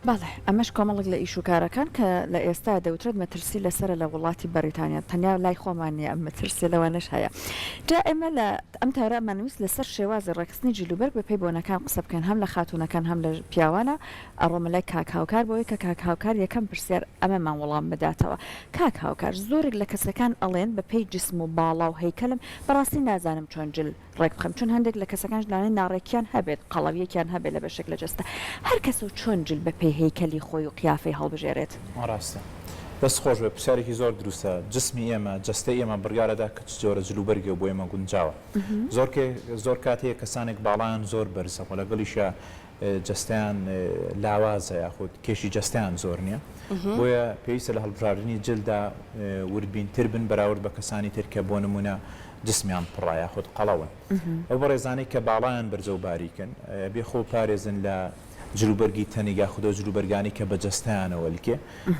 بەڵێ ئەمەش کۆمەڵک لە ئیشوکارەکان کە لە ئێستا دەوترێت مەترسی لەسرە لە وڵاتی بەریتانیا تەنیا لای خۆمانە ئەم مەترسی لەوانش هەیە جا ئێمە لە ئەم تارەمانویست لەسەر شێوازی ڕێکخستنی جلوبەرگ بە پێی بۆنەکان قسە بکەن هەم لە خاتونەکان هەم لە پیاوانە ئەڕۆمەلای کاکاوکار بۆی کە کاکاوکار یەکەم پرسیار ئەمەمان وەڵام بداتەوە کاکاوکار زۆرێک لە کەسەکان ئەڵێن بە پێی جسم و باڵا و هەیکەلم بەڕاستی نازانم چۆن جل ڕێک بخەم چون هەندێک لە کەسەکان ژلانەی ناڕێکیان هەبێت قەڵەویەکیان هەبێت لە بەشێک لە جەستە هەر کەس و چۆن جل بە پێی هەیکەلی خۆی و قیافەی هەڵبژێرێت ڕاستە دەست خۆش بێ پرسیارێکی زۆر دروستە جسمی ئێمە جەستەی ئێمە بڕیارەدا کە چ جۆرە جلوبەرگێ بۆ ئێمە گونجاوە زۆر کاتەیە کەسانێک باڵیان زۆر بەرزە و لەگەڵیشە جەستیان لاوازە یاخود کێشی جەستیان زۆر نییە بۆیە پێویستە لە هەڵبژاردننی جلدا وردبینتر بن بەراورد بە کەسانی تر کە بۆ نمونە جسمیان پڕایە خۆت قەڵەون ئەو بەڕێزانەی کە باڵیان بەرزە و باریکن بێ خۆ پارێزن لە جلوبەرگی تەنی یاخودە جلوبەرگانی کە بە جەستیانەوەلکێ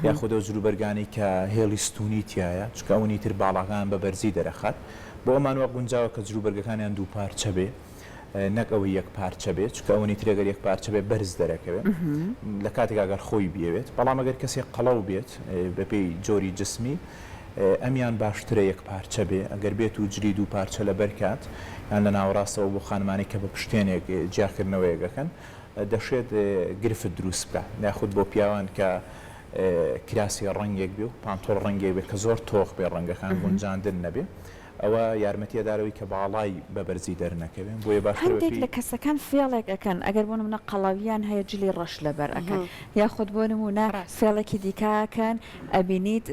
یاخودە جلوبەرگانی کە هێڵی ستونی تایە چکە ئەوەی تر باڵاغان بە بەرزی دەرەخات بۆ ئەمان وە گونجاوە کە جلوبەرگەکانیان دوو پارچە بێ نەک ئەوەی یەک پارچە بێت چکە ئەوەی ترێگەر یەک پارچە بێ بەرز دەرەکەوێت لە کاتێک ئەگەر خۆی بێت بەڵام ئەگەر کەسێک قەڵەو بێت بەپێی جۆری جسمی ئەمیان باشترە یەک پارچە بێ ئەگەر بێت و جلی دوو پارچە لە بەرکات یان لە ناوەڕاستەوە بۆ خانمانی کە بە پشتێنێک جیاکردنەوەیەکەکەن دەشێت گرفت دروست بکە ناخود بۆ پیاوان کە کراسی ڕەنگێک بێ و پانتۆڵ ڕەنگێک بێت کە زۆر تۆخ بێ ڕەنگەکان گونجاندن نەبێ ئەوە یارمەتیەدارەوەی کە باڵای بە بەرزی دەرنەکەوێن بۆیە باشتر هەندێک لە کەسەکان فێڵێک ئەەکەن ئەگەر بۆ نمونە قەڵاویان هەیە جلی ڕەش لەبەر ئەەکەن یاخود بۆ نمونە فێڵێکی دیکاکەن ئەبینیت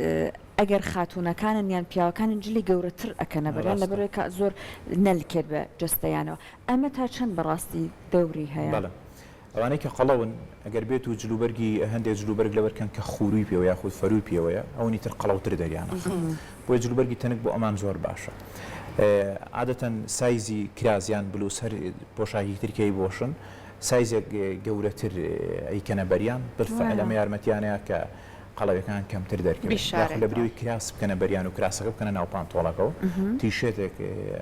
ئەگەر خاتونەکانن یان پیاوەکانن جلی گەورەتر ئەەکەنە بەریان لەبەرەوەی کە زۆر نەلکێت بە جستەیانەوە ئەمە تا چەند بەڕاستی دەوری هەیە ئەوانەی کە قەڵەون ئەگەر بێت و جلوبەرگی هەندێک جلوبەرگ لەبەرکەن کە خوروی پێوە یاخود فەروی پێوەیە ئەوەی تر قەڵەوتر دەریانە بۆی جلوبەرگی تەنک بۆ ئەمان زۆر باشە عادەتەن سایزی کرازیان بلوس هەر پۆشاکی ترکەی بۆشن سایزێک گەورەتر ئەیکەنە بەریان بالفعل ئەمە یارمەتیانەیە کە قەڵەوەکان کەمتر دەرکەوێت لە بریوی کراس بکەنە بەریان و کراسەکە بکەنە ناو پانتۆڵەکەەوە تیشێتێک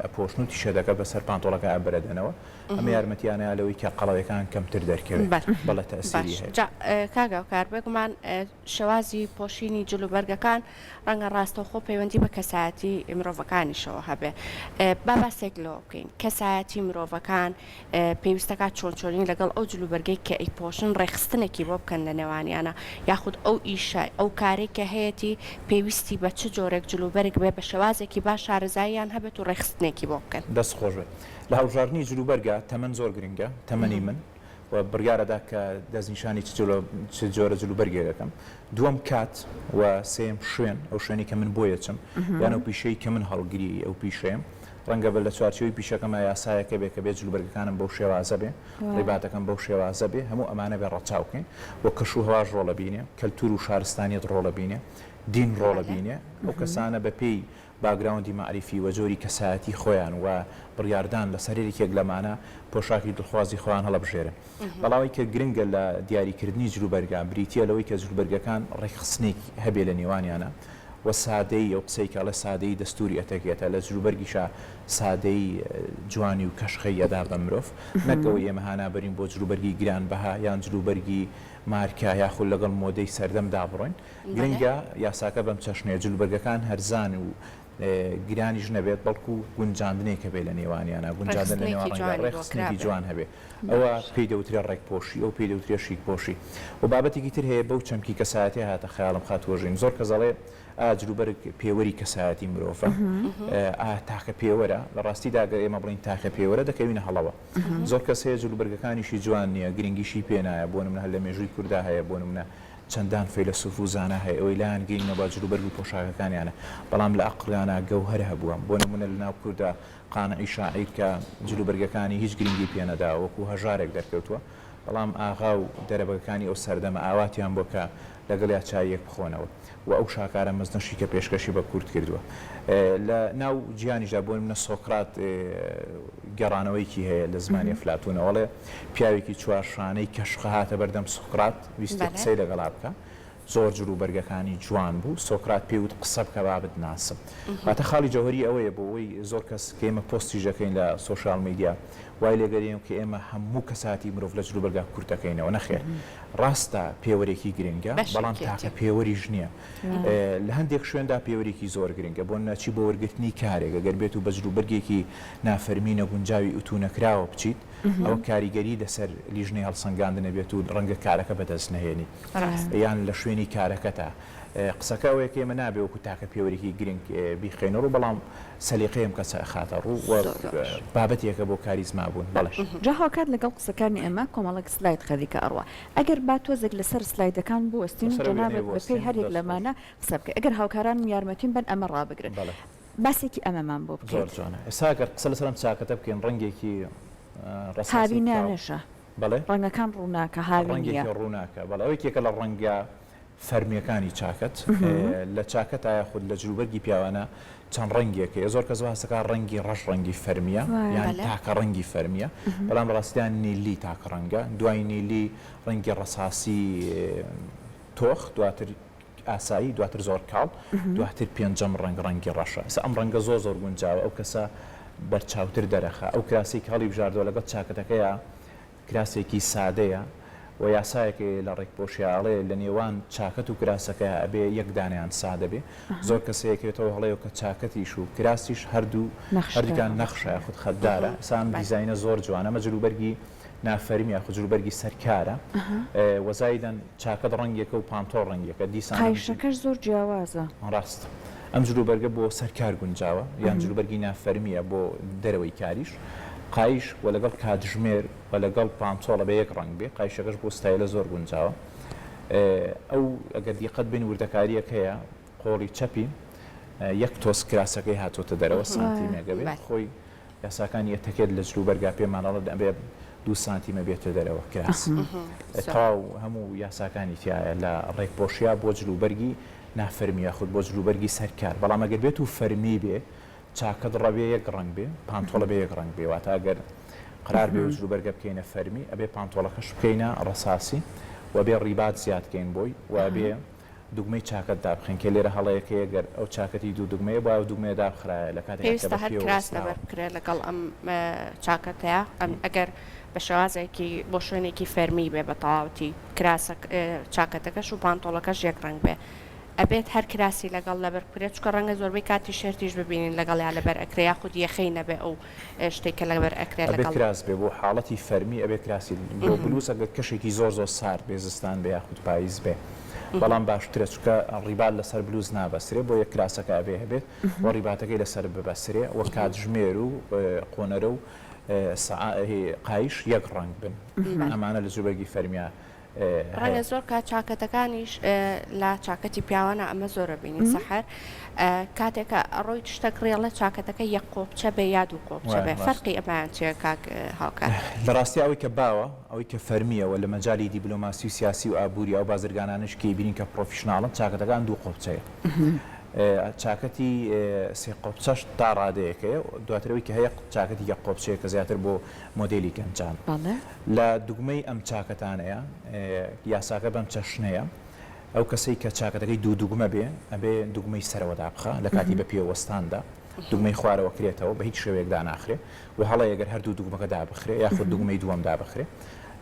ئەپۆشن و تیشێتەکە بەسەر پانتۆڵەکە ئەبرەدەنەوە ئەمە یارمەتیانەیە لەوەی کە قەڵەوەکان کەمتر دەرکەوێت بەڵێ تەسیری هەیە کاگاوکار بێگومان شێوازی پۆشینی جلوبەرگەکان ڕەنگە ڕاستەوخۆ پەیوەندی بە کەسایەتی مرۆڤەکانیشەوە هەبێ با باسێک لەوە بکەین کەسایەتی مرۆڤەکان پێویستەکە چۆنچۆنی لەگەڵ ئەو جلوبەرگەی کە ئەیپۆشن ڕێخستنێکی بۆ بکەن لە نێوانیانە یاخود ئەو ئیشە ئەو کارێککە هەیەی پێویستی بە چ جۆرێک جلوبەرگ بێ بە شێوازێکی باش شارەزاییان هەبێت و ڕێخستنێکی بۆ بکەن دەست خۆشێت لە هەڵبژاردننی جلوبەرگە تەمەەن زۆر گرنگە تەمەنی من و بڕیارەدا کە دەستنیشانی چ جۆرە جلوبەرگێکەکەم دووەم کات و سێم شوێن ئەو شوێنی کە من بۆیە چم یان ئەو پیشەی کە من هەڵگیری ئەو پیشەیەم ڕەنگە بە لە چوارچەوەی پیشەکەمە یاسایەکە بێ کە بێت جلوبەرگەکانم بەو شێوازە بێ ڕێباتەکەم بەو شێوازە بێ هەموو ئەمانە بێ ڕەچاوکەین و کەش و هەواش ڕۆڵە بینێ کەلتور و شارستانیت ڕۆڵە بینێ دین ڕۆڵە بینێ ئەو کەسانە بە پێی باگراوندی معریفی و جۆری کەسایەتی خۆیان و بڕیاردان لە سەرێکێک لەمانە پۆشاکی دڵخوازی خۆیان هەڵەبژێرن بەڵاوی کە گرنگە لە دیاریکردنی جلوبەرگە بریتە لەوەی کە جلوبەرگەکان ڕێکخستنێک هەبێ لە نێوانیانە و سادەی ئەو قسەی کە لە سادەی دەستوری ئەتەکێتە لە جلوبەرگیشە سادەی جوانی و کەشخەی یەدا بە مرۆڤ نەکەوە ئێمە هانابەرین بۆ جلوبەرگی گران بەها یان جلوبەرگی مارکە یاخود لەگەڵ مۆدەی سەردەمدا بڕۆین گرنگە یاساکە بەم چەشنەیە جلوبەرگەکان هەرزان و گرانیش نەبێت بەڵکو گونجاندنێکە بێ لە نێوانیانە گونجاندن لە نێوان ڕێخستنێکی جوان هەبێ ئەوە پێی دەوترێ ڕێکپۆشی ئەو پێی دەوترێ شیکپۆشی و بابەتێکی تر هەیە بەو چەمکی کەسایەتی هاتە خەیاڵم خاتوەژین زۆر کەزەڵێ جلوبەرگ پێوەری کەسایەتی مرۆڤە تاقە پێوەرە لە ڕاستیدا ئێمە بڵین تاقە پێوەرە دەکەوینە هەڵەوە زۆر کەس هەیە جلوبەرگەکانیشی جوان نییە گرنگیشی پێ نایە بۆ نمونە لە مێژووی کووردا هەیە بۆ نمونە چەندان فەیلسوف و زانە هەیە ئەوەی لایەن گەینە بە جلوبەرگ و پۆشاکەکانیانە بەڵام لە عەقڵیانە گەوهەر هەبووە بۆ نمونە لە ناو کووردا قانعی شاعیر کە جلوبەرگەکانی هیچ گرنگی پێ نەدا وەکو هەژارێک دەرکەوتووە بەڵام ئاغا و دەرەبەکانی ئەو سەردەمە ئاواتیان بۆ کە لەگەڵ یا چایەک بخۆنەوە و ئەو شاکارە مەزنەشی کە پێشکەشی بە کورد کردووە لە ناو جیانیشدا بۆ منە سۆکرات گەڕانەوەیکی هەیە لە زمانی ئەفلاتونەوەڵێ پیاوێکی چوارشانەی کەشخە هاتە بەردەم سۆکرات ویستی قسەی لەگەڵا بکە زۆر جلوبەرگەکانی جوان بوو سۆکرات پێوت قسە بکە بابت ناسم واتە خاڵی جەوهری ئەوەیە بۆ ئەوەی زۆر کەس کە ئێمە پۆستیژەکەین لە سوۆشال میدیا وای لێگەریم کە ئێمە هەموو کەساتی مرۆڤ لە جلوبەرگا کورتەکەینەوە نەخێر ڕاستە پێوەرێکی گرنگە بەڵام تاکە پێوەریش نییە لە هەندێک شوێندا پێوەرێکی زۆر گرنگە بۆ ناچی بۆ وەرگرتنی کارێک گەر بێت و بە جلوبەرگێکی نافەرمینە گونجاوی ئوتونەکراوە بچیت ئەوە کاریگەری لەسەر لیژنەی هەڵسەنگاندنە بێت و ڕەنگە کارەکە بەدەست نەهێنی یان لە شوێنی کارەکەتە قسەکە ئەوەیە کە ئێمە نابێ وەکو تاکە پێوەرێکی گرنگ بیخێنەوە بەڵام سەلیقەیەم کەس خاتە ڕوو بابەتێکە بۆ کاریزما بوون بەڵێش جا هاوکات لەگەڵ قسەکانی ئێمە کۆمەڵک سلاید خەریکە ئەڕوە ئەگەر با تۆزێک لەسەر سلایدەکان بۆ وەستین جەنابێت بەپێی هەرێک لەمانە قسە بکە ئەگەر هاوکاران یارمەتیم بن ئەمە ڕابگرن باسێکی ئەمەمان بۆ بکەین ئێستا ئەگەر قسە لەسەرم چاکەتە بکەین ڕەنگێکی هاوینانەشە بەڵێ ڕەنگەکان ڕووناکە هاوینە ڕووناکە بەڵێ ئەوەی کێکە لە ڕەنگە فەرمیەکانی چاکەت لە چاکەت ئایا خود لە جلوبەرگی پیاوانە چەند ڕەنگێکە زۆر کەس هەستەکە ڕەنگی ڕەش ڕەنگی فەرمیە یان تاکە ڕەنگی فەرمیە بەڵام ڕاستیان نیلی تاکە ڕەنگە دوای نیلی ڕەنگی ڕەساسی تۆخ دواتر ئاسایی دواتر زۆر کاڵ دواتر پێنجەم ڕەنگی ڕەشە ئەم ڕەنگە زۆر گونجاوە ئەو کەسە بەرچاوتر دەرەخە ئەو کراسی کاڵی بژاردەوە لەگەڵ چاکەتەکەیە کراسێکی سادەیە و یاسایەکی لە ڕێکپۆشیاڵێ لە نێوان چاکەت و کراسەکە ئەبێ یەک دانیان سادە بێ زۆر کەسەیەکێتەوە هەڵەیە کە چاکەتیش و کراسیش هەردووکان نەخشە خود خەددارە سام دیزاینە زۆر جوانە ئەمە جلوبەرگی نافەرمی یاخود جلوبەرگی سەرکارە وەزایدەن چاکەت ڕەنگێکە و پانتۆ ڕەنگێکە دیسان قایشەکەش زۆر جیاوازە ڕاست ئەم جلوبەرگە بۆ سەرکار گونجاوە یان جلوبەرگی نافەرمیە بۆ دەرەوەی کاریش قایش و لەگەڵ کاتژمێر و لەگەڵ پانتۆڵە بە یەک ڕنگ بێ قایشەکەش بۆ ستایلە زۆر گونجاوە ئەو ئەگەر دیقەت بین وردەکاریەک هەیە قۆڵی چەپی یەک تۆس کراسەکەی هاتۆتە دەرەوە سانتیمێگە بێت خۆی یاساکانی یەتەکێت لە جلوبەرگا پێمانەڵە دەبێ 2 سانتیمە بێتە دەرەوە کراس تاو هەموو یاساکانی تایە لە ڕێکپۆشیا بۆ جلوبەرگی نافەرمی یاخود بۆ جلوبەرگی سەرکار بەڵام ئەگەر بێت و فەرمی بێ چاکەت ڕەبێ یەک ڕنگ بێ پانتۆڵە بێ یەک ڕنگ بێ واتە ئەگەر قرار بێ و جلوبەرگە بکەینە فەرمی ئەبێ پانتۆڵەکەش بکەینە ڕەساسی و بێ ڕیبات زیادکەین بۆی و بێ دوگمەی چاکەت دابخین کە لێرە هەڵەیەکە گەر ئەو چاکەتی دوگمەیە با و دوگمەیە دابخرایە لە کاتێک پێویستە هەر کراس لەبەر بکرێت لەگەڵ ئەم چاکەتەیە ئەگەر بە شێوازێکی بۆ شوێنێکی فەرمی بێ بە تەواوەتی چاکەتەکەش و پانتۆڵەکەش یەک ڕنگ بێ ئەبێت هەر کراسی لەگەڵ لەبەر بکرێت چکە ڕەنگە زۆربەی کاتی شێرتیش ببینین لەگەڵ یا لەبەر ئەکرێ یاخود یەخەی نەبێ ئەو شتێکە لەبەر ئەکرێت لەگەڵ کراس بێ بۆ حاڵەتی فەرمی ئەبێ کراسی بۆ بلووس ئەگەر کەشێکی زۆر سارد بێ زستان بێ یاخود پاییز بێ بەڵام باشترە چکە ڕیبات لەسەر بلوز نابەسرێ بۆ یەک کراسەکە ئەبێ هەبێت بۆ ڕیباتەکەی لەسەر ببەسرێ وە کاتژمێر و قۆنەرە و قایش یەک ڕنگ بن ئەمانە لە جلوبەرگی فەرمیە ڕەنگە زۆر کات چاکەتەکانیش لە چاکەتی پیاوانە ئەمە زۆرە بینی سەحەر کاتێکە ئەڕۆی تشتە کڕێڵە چاکەتەکە یەک قۆبچە بێ یا دوو قۆبچە بێ فەرقی ئەمایان چیە کاک هاوکار لە ڕاستی ئەوەی کە باوە ئەوەی کە فەرمیەوە لە مەجای دیبلۆماسی و سیاسی و ئابووری ئەو بازرگانانش کە بینین کە پرۆفیشناڵن چاکەتەکان دوو قۆبچەیە چاکەتی سێ قۆبچەش تا ڕادەیەکەیە دواترەوەی کە هەیە چاکەتی یەک قۆبچەیە کە زیاتر بۆ مۆدێلی گەنجان لە دوگمەی ئەم چاکەتانەیە یاساکە بەم چەشنەیە ئەو کەسەی کە چاکەتەکەی دوو دوگمە بێ ئەبێ دوگمەی سەرەوە دابخە لە کاتی بە پێوەستاندا دوگمەی خوارەوە کرێتەوە بە هیچ شێوەیەکدا ناخرێ و هەڵە ئەگەر هەردوو دوگمەکە دابخرێ یاخود دوگمەی دووەم دابخرێ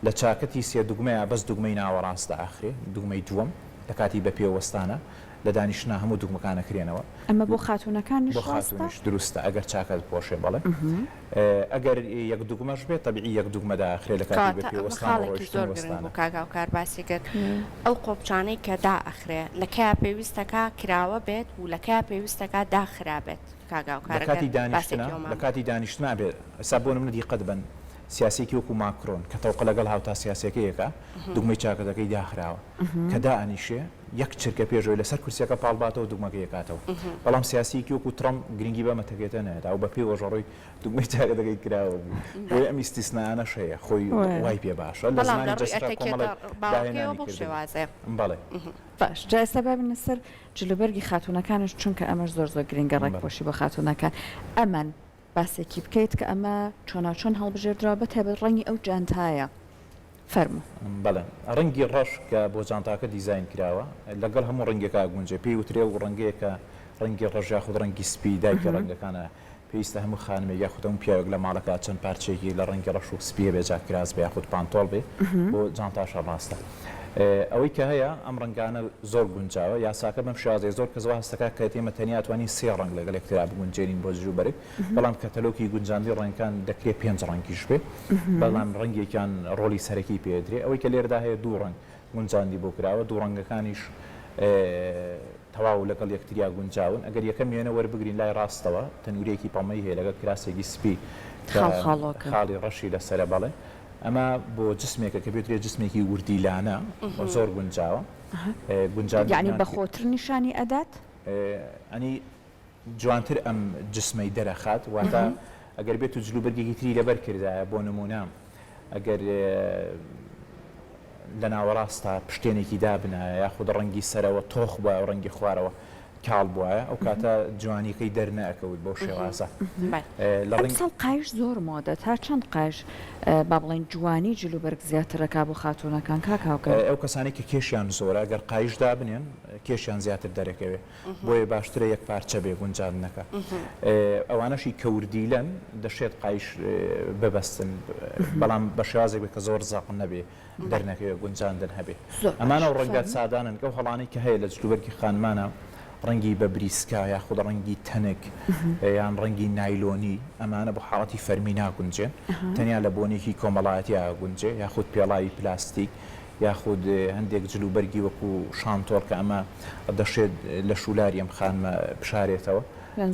لە چاکەتی سێ دوگمەیە بەس دوگمەی ناوەڕاستدا ئاخرێ دوگمەی دووەم لە کاتی بە پێوەستانە لە دانیشتنا هەموو دوگمەکانە کرێنەوە ئەمە بۆ خاتونەکانش بۆ خاتونیش دروستە ئەگەر چاکەت پۆشێ بەڵێ ئەگەر یەک دوگمەش بێت تەبیعی یەک دوگمەدا ئاخرێ لە کاتی بە پێوەستان بۆ کاگا و کار باسی کرد ئەو قۆبچانەی کە دائەخرێ لە کیا پێویستەکە کراوە بێت و لە کیا پێویستەکە داخرابێت کاگا و کار لە کاتی دانیشتنا بێت ئەسا بۆ نمونە دیقەت بن سیاسێکی وەکو ماکرۆن کە تەوقع لەگەڵ هاوتا سیاسەکەیەکە دوگمەی چاکەتەکەی داخراوە کە دائەنیشێ یەک چرکە پێشەوەی لەسەر کورسیەکە پاڵباتەوە دوگمەکەی کاتەوە بەڵام سیاسیکی وەکو ترەم گرنگی بە مەتەکێتە نێت ئەو بە پێی وەژەڕۆی دوگمەی چاکەتەکەی کراوە بوو بۆی ئەم ئیستیسنایانەش هەیە خۆی وای پێ باشە لە زمانی بەڵێ باش جا ئێستا بابینە سەر جلوبەرگی خاتونەکانش چونکە ئەمەش زۆر گرنگە ڕێکپۆشی بە خاتونەکان ئەمان باسێکی بکەیت کە ئەمە چۆناچۆن هەڵبژێردرا بە تێبەت ڕەنگی ئەو جانتایە فەرموو بەڵێ ڕەنگی ڕەش کە بۆ جانتاکە دیزاین کراوە لەگەڵ هەموو ڕەنگێکا گونجێ پێی وترێ و ڕەنگەیەکە ڕەنگی ڕەژ یاخود ڕەنگی سپی دایکە ڕەنگەکانە پێویستە هەموو خانمێک یاخود هەموو پیاوێک لە ماڵەکە چەند پارچێکی لە ڕەنگی ڕەش و سپیە بێ جاکراس بێ یاخود پانتۆڵ بێ بۆ جانتاشە ڕاستە ئەوەی کە هەیە ئەم ڕەنگانە زۆر گونجاوە یاساکە بەم شازێ زۆر کە زۆر هەستەکە کە ئێمە تەنیا توانین سێ ڕەنگ لەگەڵ یەکترا بگونجێنین بۆ جلوبەرێک بەڵام کەتەلۆکی گونجاندی ڕەنگەکان دەکرێت 5 ڕەنگیش بێ بەڵام ڕەنگێکیان ڕۆلی سەرەکی پێدرێ ئەوەی کە لێرەدا هەیە دوو ڕەنگ گونجاندی بۆ کراوە دوو ڕەنگەکانیش تەواو لەگەڵ یەکتریا گونجاون ئەگەر یەکەم وێنە وەربگرین لای ڕاستەوە تەنورێکی پەمەی هەیە لەگەڵ کراسێکی سپی خاڵی ڕەشی لەسرە بەڵێ ئەمە بۆ جسمێکە کە بێترێت جسمێکی وردیلانە زۆر گونجاوە یعنی بە خۆتر نیشانی ئەدات ئەنی جوانتر ئەم جسمەی دەرەخات واتە ئەگەر بێت و جلوبەرگێکی تری لەبەر کردایە بۆ نمونە ئەگەر لە ناوەڕاستە پشتێنێکی دابنایە یاخود ڕەنگی سەرەوە تۆخ بووە و ڕەنگی خوارەوە کاڵ بواە ئەو کاتە جوانیەکەی دەرنەکەوت بۆ شێوازە ساڵ قایش زۆر مۆدە تا چەند قایش با بڵێن جوانی جلوبەرگ زیاترەکە بۆ خاتونەکان کاکاوکە ئەو کەسانی کە کێشیان زۆرە گەر قایشدا بنێن کێشیان زیاتر دەرەکەوێ بۆیە باشترە یەک پارچە بێ گونجاندنەکە ئەوانەشی کەوردیلەن دەشێت قایش ببەستن بەڵام بە شێوازێک بێت کە زۆر زاقم نەبێ دەرنەکەوێ گونجاندن هەبێ ئەمانە و ڕەنگات سادانن کە هەڵانی کە هەیە لە جلوبەرگی خانمانە ڕەنگی بە بریسکا یاخود ڕەنگی تەنک یان ڕەنگی نایلۆنی ئەمانە بۆ حاڵەتی فەرمی ناگونجێن تەنیا لە بۆنێکی کۆمەڵایەتی ئاگونجێ یاخود پێڵاوی پلاستیک یاخود هەندێک جلوبەرگی وەکو شانتۆر کە ئەمە دەشێت لە شولاری ئەم خانمە بشارێتەوە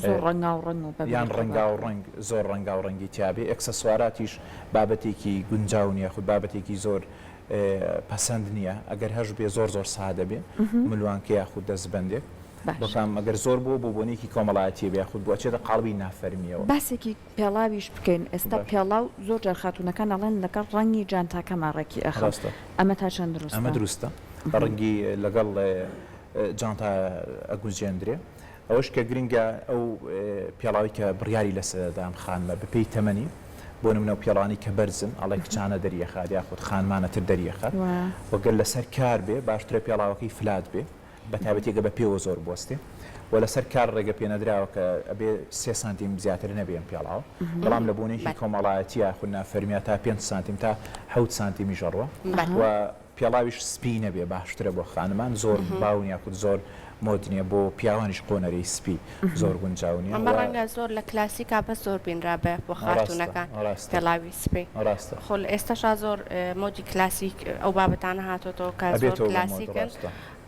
زۆر ڕەنگا و ڕەنگ یان ڕەنگا و ڕەنگ زۆر ڕەنگا و ڕەنگی تیابێ ئەکسەسواراتیش بابەتێکی گونجاو نیە خود بابەتێکی زۆر پەسەند نییە ئەگەر هەش بێ زۆر زۆر سادە بێ ملوانکە یاخود دەستبەندێک بەڵام ئەگەر زۆر بۆ بۆنێکی کۆمەڵایەتی بێ خود بۆچێتە قاڵبی نافەرمیەوە باسێکی پێڵاویش بکەین ئێستا پێڵاو زۆر جار خاتونەکان ئەڵێن لەگەڵ ڕەنگی جانتاکە ماڕێکی ئەخستە ئەمە تا چەند دروست ئەمە دروستە ڕەنگی لەگەڵ جانتا ئەگوزێندرێ ئەوەش کە گرنگە ئەو پێڵاوی کە بڕیاری لەسەردام خانمە بپێی تەمەنی بۆ نمونە پیاڵانی کە بەرزن ئەڵێ کچانە دەریەخات یاخود خانمانەتر دەریەخات وەگەر لەسەر کار بێ باشترە پێڵاوەکەی فلات بێ بە تایبەتێکە بە پێوە زۆر بۆستێ و لەسەر کار ڕێگە پێنەدراوە کە ئەبێ 3 سانتیم زیاتر نەبێن پیاڵاوە بەڵام لە بوونێکی کۆمەڵایەتی یاخود نافەرمیە تا 5 سانتیم تا 7 سانتیمی ژەڕوە و پێڵاویش سپی نەبێ باشترە بۆ خانمان زۆر باون یاخود زۆر مۆدنیە بۆ پیاوانیش قۆنەرەی سپی زۆر گونجاونیە ئەمە ڕەنگە زۆر لە کلاسیکا بە زۆر بینرابێ بۆ خاتونەکان پێڵاوی سپی خۆ ئێستاشا زۆر مۆدی کلاسیک ئەو بابەتانە هاتۆتەوە کە زۆر کلاسیکن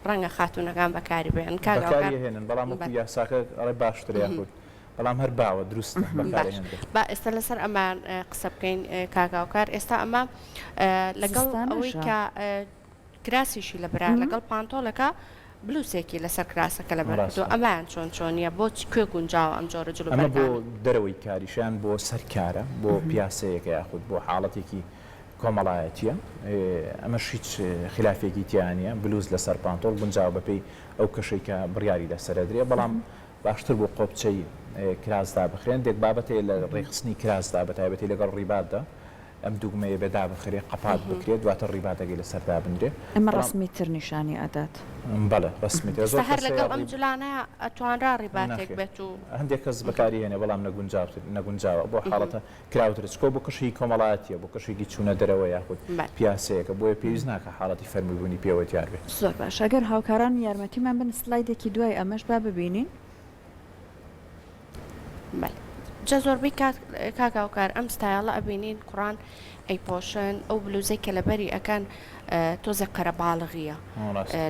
ڕەنگە خاتونەکان بەکاری بێن کاگاهێنن بەڵام یاساکە ئەڵێ باشترە یاخود بەڵام هەر باوە دروستە با ئێستا لەسەر ئەمان قسە بکەین کاگاوکار ئێستا ئەمە لەگەڵ ئەوەی کە کراسیشی لە برا لەگەڵ پانتۆڵەکە بلوسێکی لەسەر کراسەکە لە بەردۆ ئەمان چۆن چۆنیە بۆ کوێ گونجاوە ئەم جۆرە جلوبەرگانە بۆ دەرەوەی کاریشیان بۆ سەرکارە بۆ پیاسەیەکە یاخود بۆ حاڵەتێکی کۆمەڵایەتیە ئەمە هیچ خلافێکی تیانە بلوز لەسەر پانتۆڵ گونجاو بەپێی ئەو کەشەی کە بڕیاری لەسەرەدرێ بەڵام باشتر بۆ قۆپچەی کراسدا بخرێن دێک بابەتێ لە ڕێخستنی کراسدا بەتایبەتی لەگەڵ ڕیباتدا ئەم دوگمەیە بێدا بخرێ قەپات بکرێت دواتە ڕیباتەکەی لەسەردا بنرێ ئەمە ڕسمیتر نیشانی ئەدات بەڵێ ڕسمیتر زۆر هەر لەگەڵ ئەم جلانەیە ئەتوانرا ڕیباتێک بێت و هەندێک کەس بەکاری هێنێ بەڵام نەگونجاوە بۆ حاڵەتە کراوتر چکۆ بۆ کەشی کۆمەڵایەتیە بۆ کەشێکی چوونە دەرەوە یاخود پیاسەیەکە بۆیە پێویست ناکە حاڵەتی فەرمیبوونی پێوە دیار بێت زۆر باش ئەگەر هاوکاران یارمەتیمان بن سلایدێکی دوای ئەمەش با ببینین جا زۆربەی کاکاوکار ئەم ستایڵە ئەبینین کوڕان ئەیپۆشن ئەو بلوزەی کە لەبەری ئەکەن تۆزە قەرەباڵغیە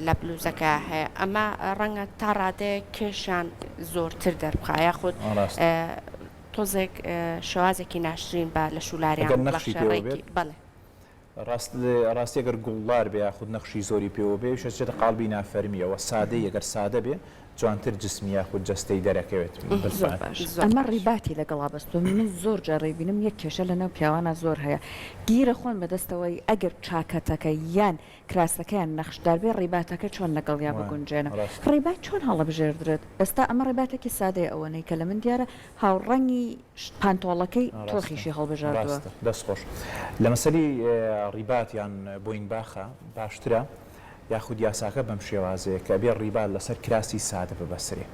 لە بلوزەکە هەیە ئەمە ڕەنگە تا ڕادەیە کێشیان زۆرتر دەربخایە خۆت تۆزێک شوازێکی ناشرین بە لە شولاریان بەڵێ ڕاستی ئەگەر گوڵدار بێ یاخود نەخشی زۆری پێوە بێ شێتە قالبی نافەرمیەوە سادەی ئەگەر سادە بێ جوانتر جسمیە خود جستەی دەرەکەوێت زۆر باش ئەمە ڕیباتی لەگەڵا بەستۆ من زۆر جارڕێ بینم یەک کێشە لەنەو پیاوانە زۆر هەیە گیرە خۆن بەدەستەوەی ئەگەر چاکەتەکە یان کراسەکەیان نەخشدار بێ ڕیباتەکە چۆن لەگەڵ یا بگونجێنە ڕیبات چۆن هەڵەبژێردرێت ئێستا ئەمە ڕێباتێکی سادەیە ئەوەنەی کە لە من دیارە هاوڕەنگی پانتۆڵەکەی تۆخیشی هەڵبژاردووە دەست خۆش لە مەسەری ڕیبات یان بۆین باخە باشترە یاخود یاساکە بەم شێوازەیە کە بێ ڕیبات لەسەر کراسی سادە ببەسرێ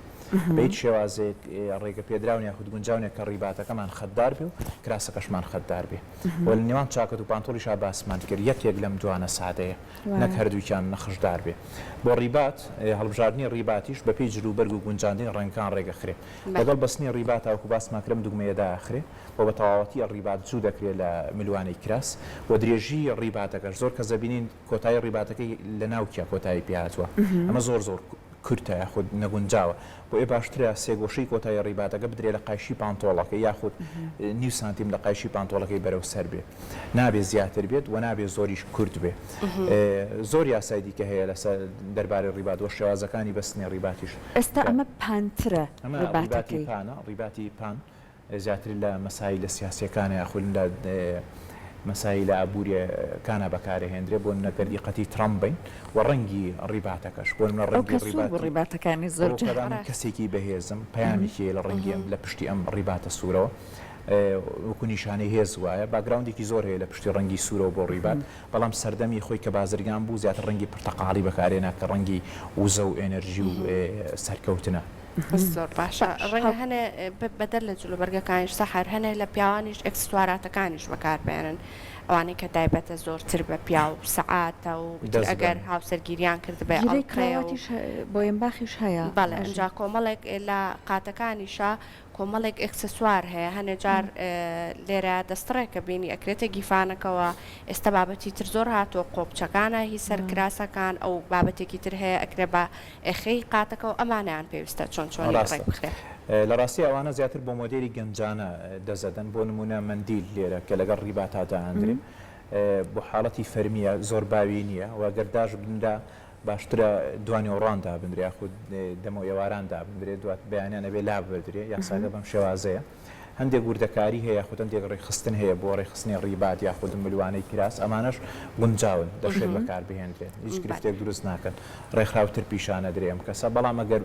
بەیت شێوازێک ڕێگە پێدراون یاخود گونجاونێک کە ڕیباتەکەمان خەتدار بێ و کراسەکەشمان خەتدار بێ وە لە نێوان چاکەت و پانتۆڵیش باسمان کرد یەکێک لەم دوانە سادەیە نەک هەردووکیان نەخشدار بێ بۆ ڕیبات هەڵبژاردننی ڕیباتیش بە پێی جلوبەرگ و گونجاندنی ڕێنکان ڕێگەخرێ لەگەڵ بەستنی ڕیبات تاوەکو باسماکرم دوگمەیەداخرێ بۆ بە تەواوەتی ڕیبات جوو دەکرێت لە ملوانەی کراس و درێژی ڕیباتەکەش زۆر کە زەبینین کۆتایی ڕیباتەکەی لە ناوکیە کۆتایی پێهاتوە ئەمە زۆر کورتە یاخود نەگونجاوە بۆ ئێ باشترە سێگۆشەی کۆتایی ڕیباتەکە بدرێ لە قایشی پانتۆڵەکە یاخود نیو سانتیم لە قایشی پانتۆڵەکەی بەرەو سەر بێ نابێ زیاتر بێت و نابێ زۆریش کورت بێ زۆر یاسای دیکە هەیە لەسەر دەربارەی ڕیبات و شێوازەکانی بەستنی ڕیباتیش ئێستا ئەمە پانترە ڕیباتی پانە ڕیباتی پان زیاتر لە مەسایی لە سیاسیەکانە یاخود لە مەسایی لە ئابوووریەکانە بەکارهێنرێ بۆ نەگەردی قەتی ترامپ بین و ڕەنگی ڕیباتەکەش بۆ منە ڕەنگی ڕیباتەکانی زۆر کەسێکی بەهێزم پەیامێکی لە ڕەنگی لە پشتی ئەم ڕیباتە سوورەوە وەکو نیشانەی هێز وایە باگراوندێکی زۆر هەیە لە پشتی ڕەنگی سوورە بۆ ڕیبات بەڵام سەردەمی خۆی کە بازرگان بوو زیاتر ڕەنگی پرتەقاڵی بەکارێنا کە ڕەنگی وزە و ئێنەرژی و سەرکەوتنە زۆر باشە ڕەنگە هەنێ بەدەر لە جلوبەرگەکانیش سەحر هەنێ لە پیاوانیش ئەکسسواراتەکانیش بەکاربێنن ئەوانەی کە تایبەتە زۆرتر بە پیا و سەعاتە و ئەگەر هاوسەرگیریان کرد بێ بۆیم باخیش هەیە بەڵێ ئەجا کۆمەڵێک لە قاتەکانیشە کۆمەڵێک ئەکسسوار هەیە هەنێ جار لێرە دەستڕێکە بینی ئەکرێتە گیفانەکەەوە ئێستا بابەتی تر زۆر هاتووە قۆپچەکانە هی سەرکراسەکان ئەو بابەتێکی تر هەیە ئەکرێ بە ئەخەی قاتەکەەوە ئەمانیان پێویستە چۆن ڕێک بخرێ لە ڕاستی ئەوانە زیاتر بۆ مۆدێری گەنجانە دەزەدەن بۆ نمونە مندیل لێرە کە لەگەڵ ڕیباتادا ئەندرێن بۆ حاڵەتی فەرمیە زۆر باوی نییە و گەرداش بندا باشترە دوانی ئەوڕاندا بندرێ خود دەمە ئێواراندا بندرێت دوات بەیانیان ئەبێ لا بردرێ یاساگە بەم شێوازەیە هەندێک گوردەکاری هەیە خود هەندێک ڕێخستن هەیە بۆ ڕێخستنی ڕیبات یا خود ملوانەی کراس ئەمانەش گونجاون دەشێت بەکار بهێنرێت هیچ گرفتێک دروست ناکەن ڕێکخراوتر پیشانە درێم کەسە بەڵام ئەگەر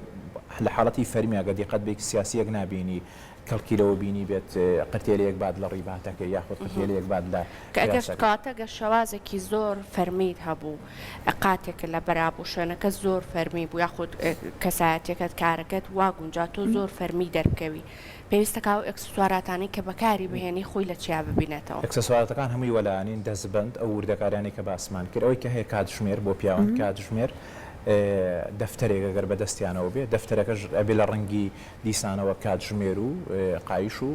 لە حاڵەتی فەرمیاگە دیقەت بێک سیاسیەک نابینی کەڵکیلەوە بینی بێت قرتێلەیەک باد لە ڕیباتەکە یاخود قرتێلەیەک باد لە کاتەگە شەوازێکی زۆر فەرمید هەبوو قاتێک لە بەرابوو شوێنەکە زۆر فەرمی بوو یاخود کەسایەتەکەت کارەکەت وا گونجا تۆ زۆر فەرمی دەربکەوی پێویستەکە و ئەکسسواراتانی کە بەکاری بهێنی خۆی لە چیا ببینێتەوە ئەکسسواراتەکان هەمووی وەلایانین دەستبند ئەو وردەکارانی کە باسمان کرد ئەوەی کە هەیە کاتژمێر بۆ پیاوان کاتژمێر دەفتەرێک ئەگەر بەدەستیانەوە بێ دەفتەرەکەش ئەبێ لە ڕەنگی دیسانەوە کاتژمێر و قایش و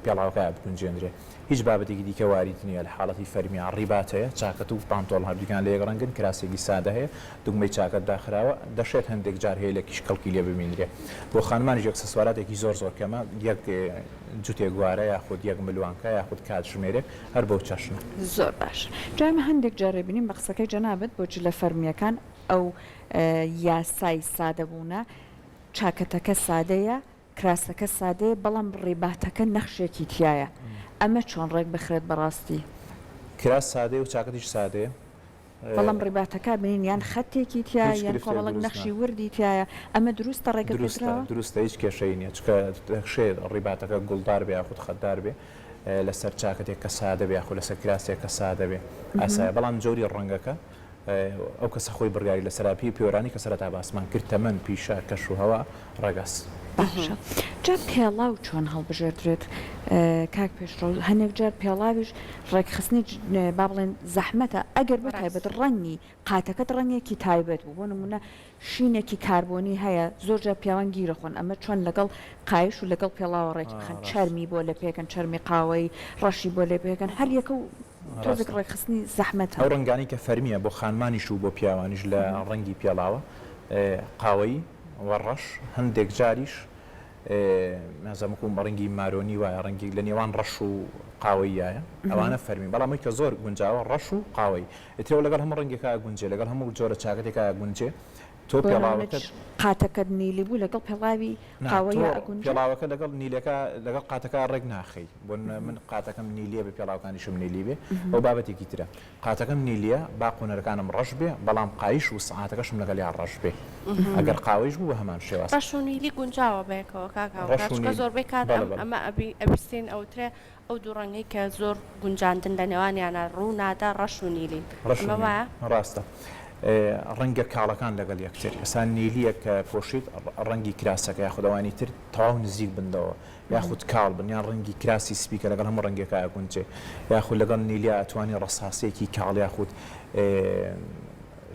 پێڵاوەکە بگونجێنرێ هیچ بابەتێکی دیکە واریت نییە لە حاڵەتی فەرمیان ڕیباتەیە چاکەت و پانتۆڵ هەردووکان لە یەک ڕەنگن کراسێکی سادە هەیە دوگمەی چاکەت داخراوە دەشێت هەندێک جار هەیە لە کیشکەڵکی لێ ببینرێ بۆ خانمانیش ئەکسسواراتێکی زۆر زۆر کەمە یەک جوتێک گوارە یاخود یەک ملوانکە یاخود کاتژمێرێک هەر بۆ چەشنە زۆر باش جامە هەندێک جارێ بینیم بە قسەکەی جەنابەت بۆ لە فەرمیەکان ئەو یاسای سادەبوونە چاکەتەکە سادەیە کراسەکە سادەیە بەڵام ڕێباتەکە نەخشێکی تایە ئەمە چۆن ڕێک بخرێت بەڕاستی کراس سادەیە و چاکەتیش سادەیە بەڵام ڕێباتەکە بینین یان خەتێکی تیا یان کۆمەڵک نەخشی وردی تایە ئەمە دروستە ڕێگە دروستە هیچ کێشەی نییە چکە دەخشێت ڕێباتەکە گوڵدار بێ یاخود خەتدار بێ لەسەر چاکەتێک کە سادە بێ یاخود لەسەر کراسێک کە سادە بێ ئاسایە بەڵام جۆری ڕەنگەکە ئەو کەسە خۆی بڕیاری لە سەراپی پیۆرانی کە سەرەتا باسمان کرد تەمەن پیشە کەش و هەوا ڕەگەس باشە جا پێڵاو چۆن هەڵبژێردرێت کاک پێشڕۆ هەنێک جار پێڵاویش ڕێکخستنی با بڵێن زەحمەتە ئەگەر بە تایبەت ڕەنگی قاتەکەت ڕەنگێکی تایبەت بوو بۆ نمونە شینێکی کاربۆنی هەیە زۆر جار پیاوان گیرە خۆن ئەمە چۆن لەگەڵ قایش و لەگەڵ پێڵاوە ڕێکی بخەن چەرمی بۆ لە پێکەن چەرمی قاوەی ڕەشی بۆ لێ پێکەن هەر یەکە و تۆزێک ڕێکخستنی زەحمەتە ئەو ڕنگانی کە فەرمیە بۆ خانمانیش و بۆ پیاوانیش لە ڕەنگی پێڵاوە قاوەی وەڕەش هەندێک جاریش نازەمەکو ڕەنگی مارۆنی وایە ڕەنگی لە نێوان ڕەش و قاوەیایە ئەوانە فەرمی بەڵامی کە زۆر گونجاوە ڕەش و قاوەی ئێترەوە لەگەڵ هەموو ڕەنگێکە گونجێ لەگەڵ هەموو جۆرە چاکەتێکە گونجێ تۆ پێڵاوەکە قاتەکەت نیلی بوو لەگەڵ پێڵاوی قاوەیە ئەگونجێ پێڵاوەکە لەگەڵ نیلەکە لەگەڵ قاتەکە ڕێک ناخی بۆ من قاتەکەم نیلیە بە پێڵاوەکانیشم نیلی بێ ئەو بابەتێکی ترە قاتەکەم نیلیە با قونەرەکانم ڕەش بێ بەڵام قایش و سعاتەکەشم لەگەڵ یان ڕەش بێ ئەگەر قاوەیش بوو بە هەمان شێوە ڕەش و نیلی گونجاوە بێکەوە کاکە زۆربەی کات ئەمە ئەبیستین ئەوترێ ئەو دوو ڕەنگەی کە زۆر گونجاندن لە نێوانیانە ڕوونادا ڕەش و نیلی ڕاستە ڕەنگە کاڵەکان لەگەڵ یەکتر ئەسان نیلیە کە پۆشیت ڕەنگی کراسەکە یاخودەوانی تر تەواو نزیک بندەوە یاخود کاڵ بن یان ڕەنگی کراسی سپیکە لەگەڵ هەموو ڕەنگێکە گونجێ یاخود لەگەڵ نیلیا ئەتوانی ڕەساسەیەکی کاڵ یاخود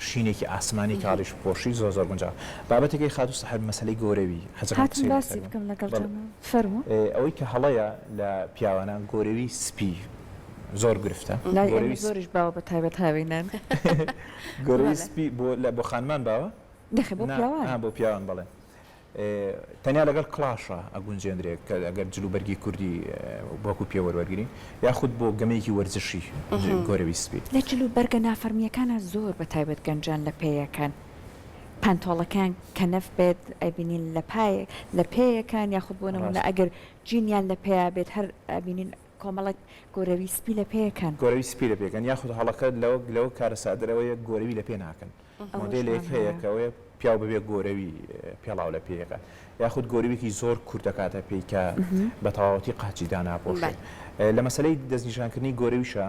شینێکی ئاسمانی کاڵیش پۆشی زۆر زۆر گونجاو بابەتێکی خات و سەحب مەسەلەی گۆرەوی باسی بکەم لەگەڵ فەرموو ئەوەی کە هەڵەیە لە پیاوانە گۆرەوی سپی زۆر گرفتە زۆریش باوە بە تایبەت هاوینان گۆرەوی سپی بۆ خانمان باوە دەخێ بۆ پیاوان بۆ پیاوان بڵێ تەنیا لەگەڵ کلاشە ئەگونجێنرێت کە ئەگەر جلوبەرگی کوردی بۆکو پێوەوەرگری یاخود بۆ گەمەیەکی وەرزشی گۆرەوی سپی لە جلوبەرگە نافەرمیەکانە زۆر بە تایبەت گەنجان لە پێیەکان پانتۆڵەکان کە نەف بێت ئەبینین لە پێیەکان یاخود بۆ نمونە ئەگەر جینیان لە پێیا بێت هەر ئەبینین کۆمەڵک گۆرەوی سپی لە پێیەکان گۆرەوی سپی لە پێکەن یاخود هەڵەکە لەوە کارە سادرەوەیە گۆرەوی لە پێ ناکەن مۆدێلێک هەیە کەوەیە پیاو ببێ گۆرەوی پێڵاو لە پێیەکە یاخود گۆرەوێکی زۆر کورتەکاتە پێی کە بە تەواوەتی قاچی داناپۆشێت لە مەسلەی دەستنیشانکردنی گۆرەویشە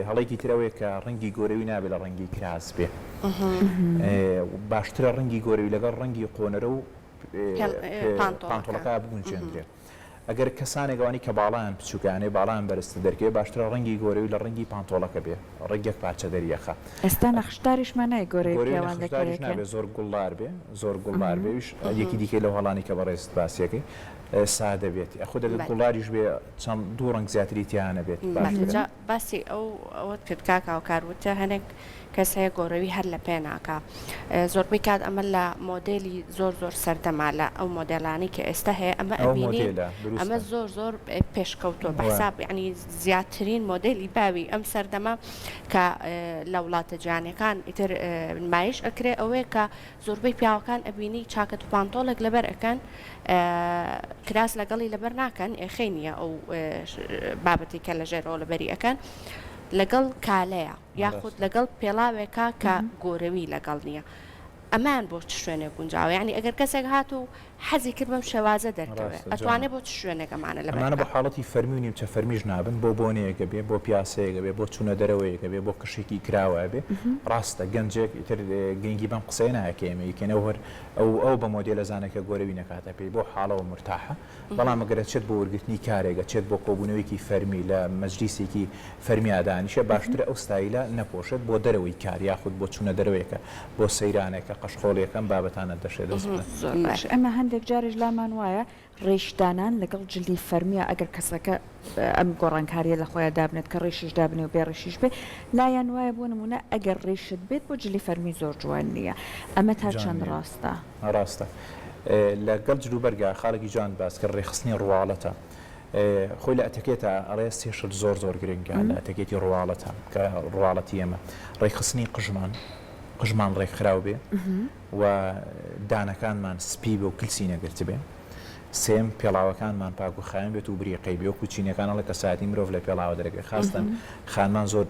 هەڵێکی ترەوەیە کە ڕەنگی گۆرەوی نابێت لە ڕەنگی کراس بێ باشترە ڕەنگی گۆرەوی لەگەڵ ڕەنگی قۆنەرە و پانتۆڵەکە بگونجێنرێت ئەگەر کەسانێکوانی کە باڵیان بچووکانێ باڵیان بەرزتر دەرکێ باشترە ڕەنگی گۆرەوی لە ڕەنگی پانتۆڵەکە بێ ڕێگەک پارچە دەریەخە ئێستا نەخشداریشمان نای گۆرەوی نابێ زۆر گوڵار بێ زۆر گوڵار بێویش یەکی دیکە لەو هەڵانی کە بەڕێست باسیەکەی سادە بێت خۆ دەگەر گوڵاریش بێ چەند دوو ڕەنگ زیاتری تیانە بێت باسی ئەوەت کرد کاکاو کاروتە هەنێک کەس هەیە گۆرەوی هەر لە پێ ناکە زۆربەی کات ئەمە لە مۆدێلی زۆر زۆر سەردەما لە ئەو مۆدێلانی کە ئێستا هەیە ئەمە ئەبینی ئەمە زۆر زۆر پێشکەوتووە بەحساب یعنی زیاترین مۆدێلی باوی ئەم سەردەما کە لە وڵاتە جیهانیەکان ئیتر نمایش ئەکرێ ئەوەیە کە زۆربەی پیاوەکان ئەبینی چاکەت و پانتۆڵێک لەبەر ئەەکەن کراس لەگەڵی لەبەر ناکەن ئێخەی نییە ئەو بابەتی کە لە ژێرەوە لەبەری ئەەکەن لەگەڵ کالەیە یاخود لەگەڵ پێڵاوێکە کە گۆرەوی لەگەڵ نییە ئەمان بۆ چ شوێنێک گونجاوە یعنی ئەگەر کەسێک هات و حەزی کرد بەم شێوازە دەرکەوێت ئەتوانێت بۆ چ شوێنێکەمانە لەمانە بە حاڵەتی فەرمی و نیمچە فەرمیش نابن بۆ بۆنەیەکە بێ بۆ پیاسەیەکە بێ بۆ چوونە دەرەوەیەکە بێ بۆ کشێکی کراوە بێ ڕاستە گەنجێک ئیتر گەنگی بەم قسەی ناکەێمەیکەنەوە هەر ئەو بە مۆدێلە زانەکە گۆرەوی نەکاتە پێی بۆ حاڵەوە مرتاحە بەڵام ئەگەرە چێت بۆ وەرگرتنی کارێکە چێت بۆ کۆبوونەوەیکی فەرمی لە مەجلیسێکی فەرمیادانیشە باشترە ئەو ستایلە نەپۆشێت بۆ دەرەوەی کار یاخود بۆ چوونە دەرەوەیەکە بۆ سەیرانێکە قەشخۆڵیەکەم بابەتانە دەشێت ئەمە هەندێک جارێک لامان وایە ڕێشدانان لەگەڵ جلی فەرمیە ئەگەر کەسەکە ئەم گۆڕانکاریە لە خۆیان دابنێت کە ڕێشش دابنێ و بێڕێشیش بێ لایەن وایە بۆ نمونە ئەگەر ڕێشت بێت بۆ جلی فەرمی زۆر جوان نییە ئەمە تا چەند ڕاستە ڕاستە لەگەڵ جلوبەرگە خاڵێکی جوان باس کە ڕێخستنی ڕواڵەتە خۆی لە ئەتەکێتە ڕێ سێشت زۆر زۆر گرنگە لە ئەتەکێتی ڕواڵەتە کە ڕواڵەتی ئێمە ڕێخستنی قژمان ڕێکخراو بێ و دانەکانمان سپی بێ و کلسی نەگرت بێ سێم پێڵاوەکانمان پاک و خاوێن بێت و بریقەی بێ وەکو چینەکانەڵە کە ساعتی مرۆڤ لە پێڵاوە دەرەگەی خاستن خانمان زۆر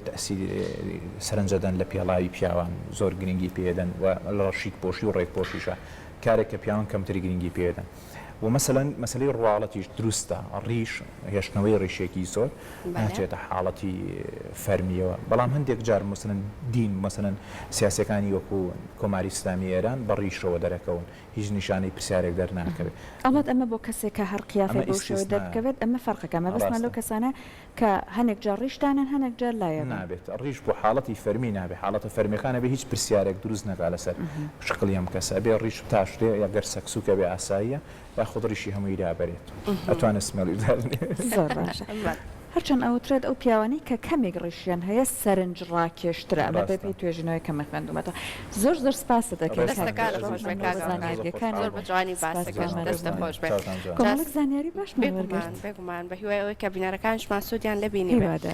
سەرنجەدەن لە پێڵاوی پیاوان زۆر گرنگی پێدەن و لە ڕەشید پۆشی و ڕێک پۆشیشە کارێک کە پیاوان کەمتری گرنگی پێدەن و مثلەن مەسلەی ڕواڵەتیش دروستە ڕیش هێشتنەوەی ڕیشێکی زۆر ناچێتە حاڵەتی فەرمیەوە بەڵام هەندێک جار مثلەن دین مثلەن سیاسەکانی وەکو کۆماری ئیسلامی ئێران بە ڕیشەوە دەرەکەون هیچ نیشانەی پرسیارێک دەرناکەوێت ئەڵەت ئەمە بۆ کەسێکە هەر قیافە بۆ شێوە دەرکەوێت ئەمە فەرقەکە ئەمە بەسمان لەو کەسانە کە هەنێک جار ڕیشدانن هەنێک جار لایە نابێت ڕیش بۆ حاڵەتی فەرمی نابێت حاڵەتە فەرمیەکانە بێ هیچ پرسیارێک دروست نەکا لەسەر شقلی ئەم کەسە بێ ڕیش تاشتێ یاگەر سەکسوکە بێ ئاساییە یا خودڕیشی هەمووی دابێت ئەتوانێت سمێڵی زۆر باشە هەرچەند ئەوترێت ئەو پیاوانی کە کەمێک ڕیشیان هەیە سەرنج ڕاکێشترە ئەمە بێ پێی توێژینەوەی کەمە خوێندومەتەوە زۆر زۆر سپاسە دەکەن زۆر بە جوانی باسەکەدەستە خۆش بێت کۆمەڵک زانیاری باش بێگومان بە هیوای ئەوەی کە بینەرەکانشمان سوودیان لەبینی